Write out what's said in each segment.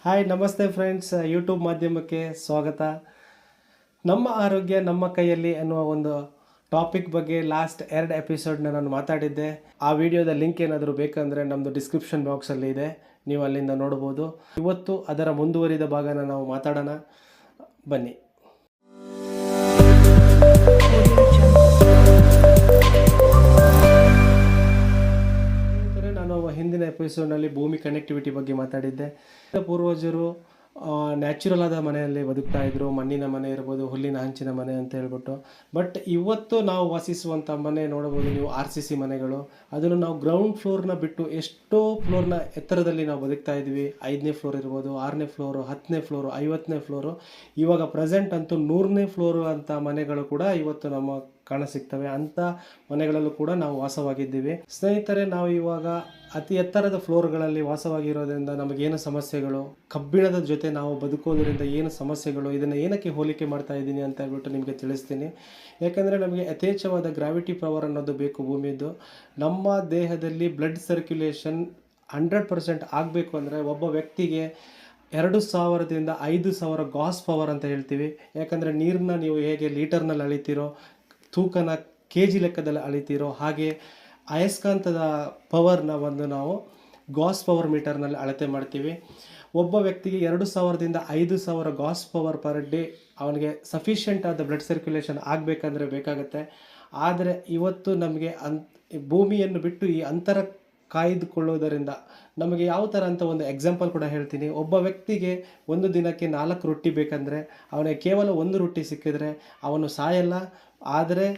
Hi ನಮಸ್ತೆ friends, YouTube ಮಾಧ್ಯಮಕ್ಕೆ ಸ್ವಾಗತ. ನಮ್ಮ ಆರೋಗ್ಯ ನಮ್ಮ ಕೈಯಲ್ಲಿ ಅನ್ನುವ ಒಂದು ಟಾಪಿಕ್ ಬಗ್ಗೆ ಲಾಸ್ಟ್ 2 ಎಪಿಸೋಡ್ನ ನಾನು ಮಾತಾಡಿದ್ದೆ. ಆ ವಿಡಿಯೋದ ಲಿಂಕ್ ಏನಾದರೂ ಬೇಕಂದರೆ ನಮ್ಮದು ಡಿಸ್ಕ್ರಿಪ್ಷನ್ ಬಾಕ್ಸಲ್ಲಿ ಇದೆ, ನೀವು ಅಲ್ಲಿಂದ ನೋಡ್ಬೋದು. ಇವತ್ತು ಅದರ ಮುಂದುವರಿದ ಭಾಗನ ನಾವು ಮಾತಾಡೋಣ, ಬನ್ನಿ. ನಾನು ಹಿಂದಿನ ಎಪಿಸೋಡ್ನಲ್ಲಿ ಭೂಮಿ ಕನೆಕ್ಟಿವಿಟಿ ಬಗ್ಗೆ ಮಾತಾಡಿದ್ದೆ. ಪೂರ್ವಜರು ನ್ಯಾಚುರಲ್ ಆದ ಮನೆಯಲ್ಲಿ ಬದುಕ್ತಾ ಇದ್ರು, ಮಣ್ಣಿನ ಮನೆ ಇರ್ಬೋದು, ಹುಲ್ಲಿನ ಹಂಚಿನ ಮನೆ ಅಂತ ಹೇಳ್ಬಿಟ್ಟು. ಬಟ್ ಇವತ್ತು ನಾವು ವಾಸಿಸುವಂಥ ಮನೆ ನೋಡ್ಬೋದು ನೀವು, RCC ಮನೆಗಳು. ಅದನ್ನು ನಾವು ಗ್ರೌಂಡ್ ಫ್ಲೋರ್ನ ಬಿಟ್ಟು ಎಷ್ಟೋ ಫ್ಲೋರ್ನ ಎತ್ತರದಲ್ಲಿ ನಾವು ಬದುಕ್ತಾ ಇದ್ವಿ. 5ನೇ ಫ್ಲೋರ್ ಇರ್ಬೋದು, 6ನೇ ಫ್ಲೋರು, 10ನೇ ಫ್ಲೋರು, 50ನೇ ಫ್ಲೋರು, ಇವಾಗ ಪ್ರೆಸೆಂಟ್ ಅಂತೂ 100ನೇ ಫ್ಲೋರು ಅಂತ ಮನೆಗಳು ಕೂಡ ಇವತ್ತು ನಮ್ಮ ಕಾಣಸಿಗ್ತವೆ. ಅಂಥ ಮನೆಗಳಲ್ಲೂ ಕೂಡ ನಾವು ವಾಸವಾಗಿದ್ದೀವಿ. ಸ್ನೇಹಿತರೆ, ನಾವು ಇವಾಗ ಅತಿ ಎತ್ತರದ ಫ್ಲೋರ್ಗಳಲ್ಲಿ ವಾಸವಾಗಿರೋದ್ರಿಂದ ನಮಗೇನು ಸಮಸ್ಯೆಗಳು, ಕಬ್ಬಿಣದ ಜೊತೆ ನಾವು ಬದುಕೋದ್ರಿಂದ ಏನು ಸಮಸ್ಯೆಗಳು, ಇದನ್ನು ಏನಕ್ಕೆ ಹೋಲಿಕೆ ಮಾಡ್ತಾ ಇದ್ದೀನಿ ಅಂತ ಹೇಳ್ಬಿಟ್ಟು ನಿಮಗೆ ತಿಳಿಸ್ತೀನಿ. ಯಾಕಂದರೆ ನಮಗೆ ಯಥೇಚ್ಛವಾದ ಗ್ರಾವಿಟಿ ಪವರ್ ಅನ್ನೋದು ಬೇಕು ಭೂಮಿದು. ನಮ್ಮ ದೇಹದಲ್ಲಿ ಬ್ಲಡ್ ಸರ್ಕ್ಯುಲೇಷನ್ 100% ಆಗಬೇಕು ಅಂದರೆ ಒಬ್ಬ ವ್ಯಕ್ತಿಗೆ 2000ದಿಂದ 5000 ಗಾಸ್ ಪವರ್ ಅಂತ ಹೇಳ್ತೀವಿ. ಯಾಕಂದರೆ ನೀರನ್ನ ನೀವು ಹೇಗೆ ಲೀಟರ್ನಲ್ಲಿ ಅಳಿತೀರೋ, ತೂಕನ kg ಲೆಕ್ಕದಲ್ಲಿ ಅಳಿತೀರೋ, ಹಾಗೆ ಅಯಸ್ಕಾಂತದ ಪವರ್ನ ನಾವು ಗಾಸ್ ಪವರ್ ಮೀಟರ್ನಲ್ಲಿ ಅಳತೆ ಮಾಡ್ತೀವಿ. ಒಬ್ಬ ವ್ಯಕ್ತಿಗೆ 2000ದಿಂದ 5000 ಗಾಸ್ ಪವರ್ ಪರ್ ಡೇ ಅವನಿಗೆ ಸಫಿಷಿಯೆಂಟ್ ಆದ ಬ್ಲಡ್ ಸರ್ಕ್ಯುಲೇಷನ್ ಆಗಬೇಕಂದ್ರೆ ಬೇಕಾಗುತ್ತೆ. ಆದರೆ ಇವತ್ತು ನಮಗೆ ಭೂಮಿಯನ್ನು ಬಿಟ್ಟು ಈ ಅಂತರ ಕಾಯ್ದುಕೊಳ್ಳುವುದರಿಂದ ನಮಗೆ ಯಾವ ಥರ ಅಂತ ಒಂದು ಎಕ್ಸಾಂಪಲ್ ಕೂಡ ಹೇಳ್ತೀನಿ. ಒಬ್ಬ ವ್ಯಕ್ತಿಗೆ ಒಂದು ದಿನಕ್ಕೆ 4 ರೊಟ್ಟಿ ಬೇಕಂದರೆ ಅವನಿಗೆ ಕೇವಲ 1 ರೊಟ್ಟಿ ಸಿಕ್ಕಿದ್ರೆ ಅವನು ಸಾಯಲ್ಲ. ಆದರೆ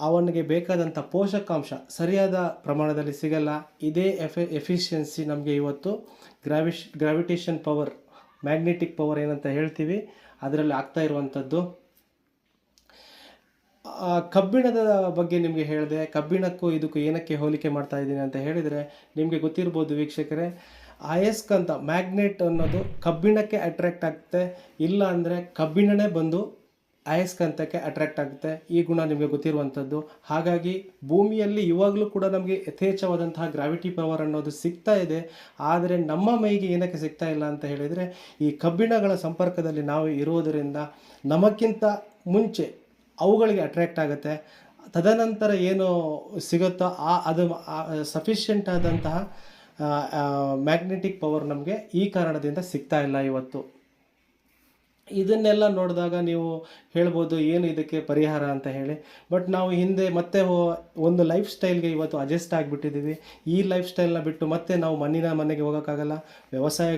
ಅವನಿಗೆ ಬೇಕಾದಂಥ ಪೋಷಕಾಂಶ ಸರಿಯಾದ ಪ್ರಮಾಣದಲ್ಲಿ ಸಿಗಲ್ಲ. ಇದೇ ಎಫಿಷಿಯನ್ಸಿ ನಮಗೆ ಇವತ್ತು ಗ್ರಾವಿಟೇಷನ್ ಪವರ್, ಮ್ಯಾಗ್ನೆಟಿಕ್ ಪವರ್ ಏನಂತ ಹೇಳ್ತೀವಿ, ಅದರಲ್ಲಿ ಆಗ್ತಾ ಇರುವಂಥದ್ದು. ಕಬ್ಬಿಣದ ಬಗ್ಗೆ ನಿಮಗೆ ಹೇಳಿದೆ. ಕಬ್ಬಿಣಕ್ಕೂ ಇದಕ್ಕೂ ಏನಕ್ಕೆ ಹೋಲಿಕೆ ಮಾಡ್ತಾ ಇದ್ದೀನಿ ಅಂತ ಹೇಳಿದರೆ, ನಿಮಗೆ ಗೊತ್ತಿರ್ಬೋದು ವೀಕ್ಷಕರೇ, ಅಯಸ್ಕಾಂತ ಮ್ಯಾಗ್ನೆಟ್ ಅನ್ನೋದು ಕಬ್ಬಿಣಕ್ಕೆ ಅಟ್ರ್ಯಾಕ್ಟ್ ಆಗುತ್ತೆ, ಇಲ್ಲ ಅಂದರೆ ಕಬ್ಬಿಣನೇ ಬಂದು ಅಯಸ್ಕಾಂತಕ್ಕೆ ಅಟ್ರ್ಯಾಕ್ಟ್ ಆಗುತ್ತೆ. ಈ ಗುಣ ನಿಮಗೆ ಗೊತ್ತಿರುವಂಥದ್ದು. ಹಾಗಾಗಿ ಭೂಮಿಯಲ್ಲಿ ಇವಾಗಲೂ ಕೂಡ ನಮಗೆ ಯಥೇಚ್ಛವಾದಂತಹ ಗ್ರಾವಿಟಿ ಪವರ್ ಅನ್ನೋದು ಸಿಗ್ತಾ ಇದೆ. ಆದರೆ ನಮ್ಮ ಮೈಗೆ ಏನಕ್ಕೆ ಸಿಗ್ತಾ ಇಲ್ಲ ಅಂತ ಹೇಳಿದರೆ, ಈ ಕಬ್ಬಿಣಗಳ ಸಂಪರ್ಕದಲ್ಲಿ ನಾವು ಇರುವುದರಿಂದ ನಮಗಿಂತ ಮುಂಚೆ ಅವುಗಳಿಗೆ ಅಟ್ರ್ಯಾಕ್ಟ್ ಆಗುತ್ತೆ. ತದನಂತರ ಏನು ಸಿಗುತ್ತೋ ಅದು ಸಫಿಷಿಯೆಂಟ್ ಆದಂತಹ ಮ್ಯಾಗ್ನೆಟಿಕ್ ಪವರ್ ನಮಗೆ ಈ ಕಾರಣದಿಂದ ಸಿಗ್ತಾ ಇಲ್ಲ ಇವತ್ತು. ಇದನ್ನೆಲ್ಲ ನೋಡಿದಾಗ ನೀವು ಹೇಳ್ಬೋದು ಏನು ಇದಕ್ಕೆ ಪರಿಹಾರ ಅಂತ ಹೇಳಿ. ಬಟ್ ನಾವು ಹಿಂದೆ ಮತ್ತೆ ಒಂದು ಲೈಫ್ ಸ್ಟೈಲ್ಗೆ ಇವತ್ತು ಅಡ್ಜಸ್ಟ್ ಆಗಿಬಿಟ್ಟಿದ್ದೀವಿ. ಈ ಲೈಫ್ ಸ್ಟೈಲ್ನ ಬಿಟ್ಟು ಮತ್ತೆ ನಾವು ಮಣ್ಣಿನ ಮನೆಗೆ ಹೋಗೋಕ್ಕಾಗಲ್ಲ. ವ್ಯವಸಾಯ